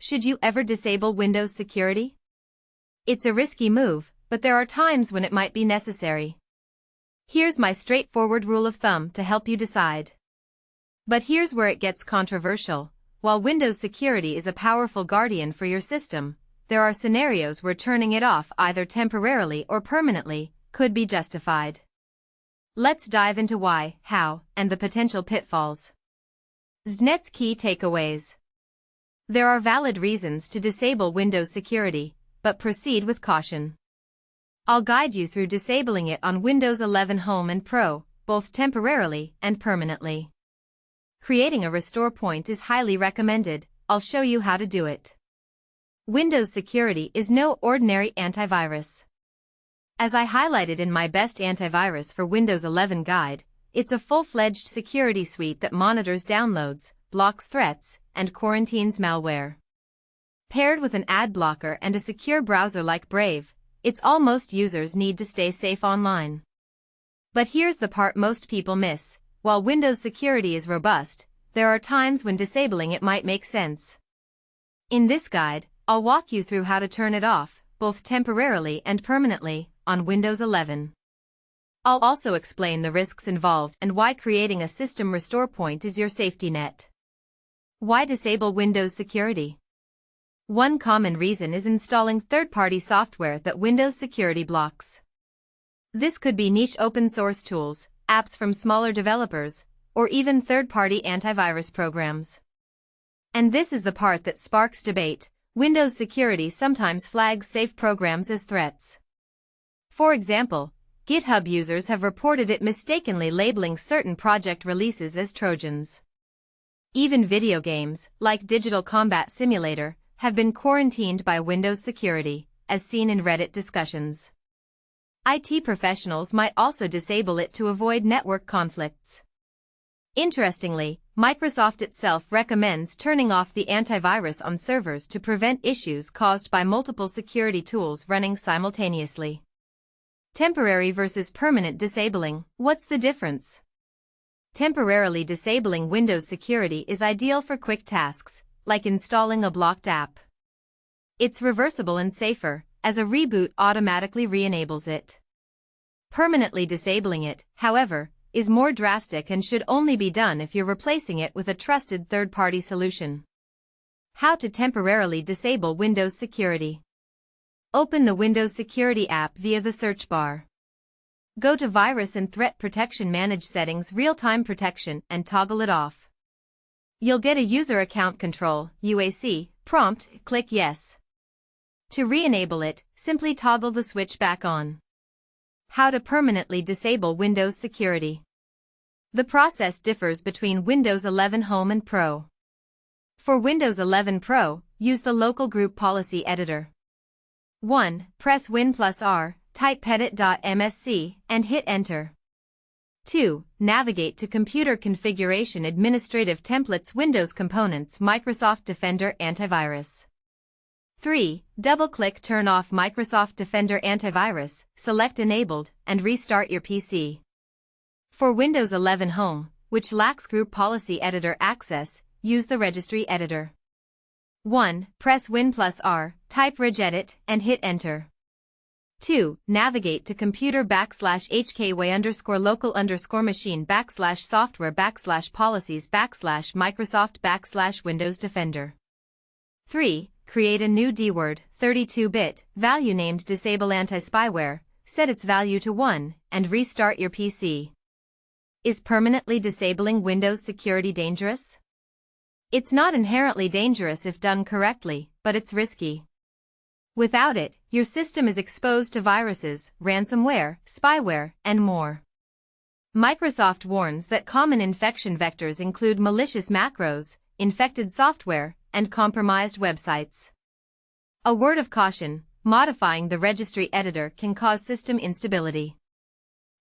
should you ever disable Windows security? It's a risky move, but there are times when it might be necessary. Here's my straightforward rule of thumb to help you decide. But here's where it gets controversial. While Windows security is a powerful guardian for your system, there are scenarios where turning it off either temporarily or permanently could be justified. Let's dive into why, how, and the potential pitfalls. ZNET's key takeaways. There are valid reasons to disable Windows security, but proceed with caution. I'll guide you through disabling it on Windows 11 Home and Pro, both temporarily and permanently. Creating a restore point is highly recommended. I'll show you how to do it. Windows security is no ordinary antivirus. As I highlighted in my Best Antivirus for Windows 11 guide, it's a full-fledged security suite that monitors downloads, blocks threats, and quarantines malware. Paired with an ad blocker and a secure browser like Brave, it's all most users need to stay safe online. But here's the part most people miss. While Windows security is robust, there are times when disabling it might make sense. In this guide, I'll walk you through how to turn it off, both temporarily and permanently, on Windows 11. I'll also explain the risks involved and why creating a system restore point is your safety net. Why disable Windows security? One common reason is installing third-party software that Windows security blocks. This could be niche open-source tools, apps from smaller developers, or even third-party antivirus programs. And this is the part that sparks debate. Windows security sometimes flags safe programs as threats. For example, GitHub users have reported it mistakenly labeling certain project releases as Trojans. Even video games, like Digital Combat Simulator, have been quarantined by Windows security, as seen in Reddit discussions. IT professionals might also disable it to avoid network conflicts. Interestingly, Microsoft itself recommends turning off the antivirus on servers to prevent issues caused by multiple security tools running simultaneously. Temporary versus permanent disabling. What's the difference? Temporarily disabling Windows security is ideal for quick tasks, like installing a blocked app. It's reversible and safer, as a reboot automatically re-enables it. Permanently disabling it, however, is more drastic and should only be done if you're replacing it with a trusted third-party solution. How to temporarily disable Windows security. Open the Windows Security app via the search bar. Go to Virus and Threat Protection Manage Settings Real-Time Protection and toggle it off. You'll get a User Account Control (UAC) prompt. Click Yes. To re-enable it, simply toggle the switch back on. How to permanently disable Windows security. The process differs between Windows 11 Home and Pro. For Windows 11 Pro, use the Local Group Policy Editor. 1. Press Win+R, type pedit.msc, and hit Enter. 2. Navigate to Computer Configuration Administrative Templates Windows Components Microsoft Defender Antivirus. 3. Double-click Turn off Microsoft Defender Antivirus, select Enabled, and restart your PC. For Windows 11 Home, which lacks Group Policy Editor access, use the Registry Editor. 1. Press Win+R, type regedit, and hit Enter. 2. Navigate to computer/HKWay_local_machine/software/policies/Microsoft/Windows Defender. 3. Create a new DWORD, 32-bit, value named Disable Anti-Spyware, set its value to 1, and restart your PC. Is permanently disabling Windows security dangerous? It's not inherently dangerous if done correctly, but it's risky. Without it, your system is exposed to viruses, ransomware, spyware, and more. Microsoft warns that common infection vectors include malicious macros, infected software, and compromised websites. A word of caution, modifying the registry editor can cause system instability.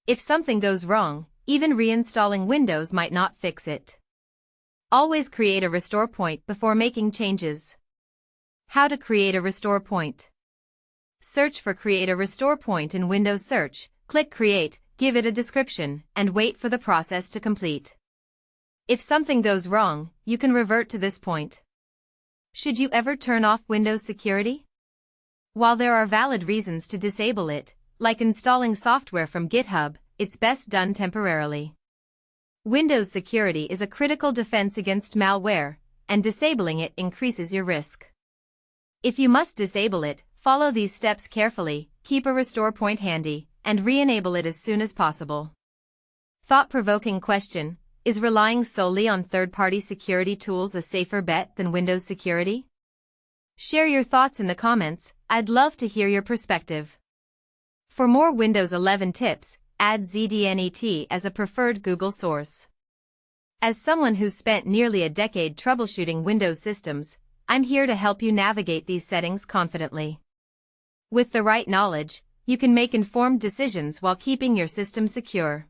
If something goes wrong, even reinstalling Windows might not fix it. Always create a restore point before making changes. How to create a restore point. Search for Create a Restore Point in Windows Search, click Create, give it a description, and wait for the process to complete. If something goes wrong, you can revert to this point. Should you ever turn off Windows security? While there are valid reasons to disable it, like installing software from GitHub, it's best done temporarily. Windows security is a critical defense against malware, and disabling it increases your risk. If you must disable it, follow these steps carefully, keep a restore point handy, and re-enable it as soon as possible. Thought-provoking question: is relying solely on third-party security tools a safer bet than Windows security? Share your thoughts in the comments, I'd love to hear your perspective. For more Windows 11 tips, add ZDNet as a preferred Google source. As someone who's spent nearly a decade troubleshooting Windows systems, I'm here to help you navigate these settings confidently. With the right knowledge, you can make informed decisions while keeping your system secure.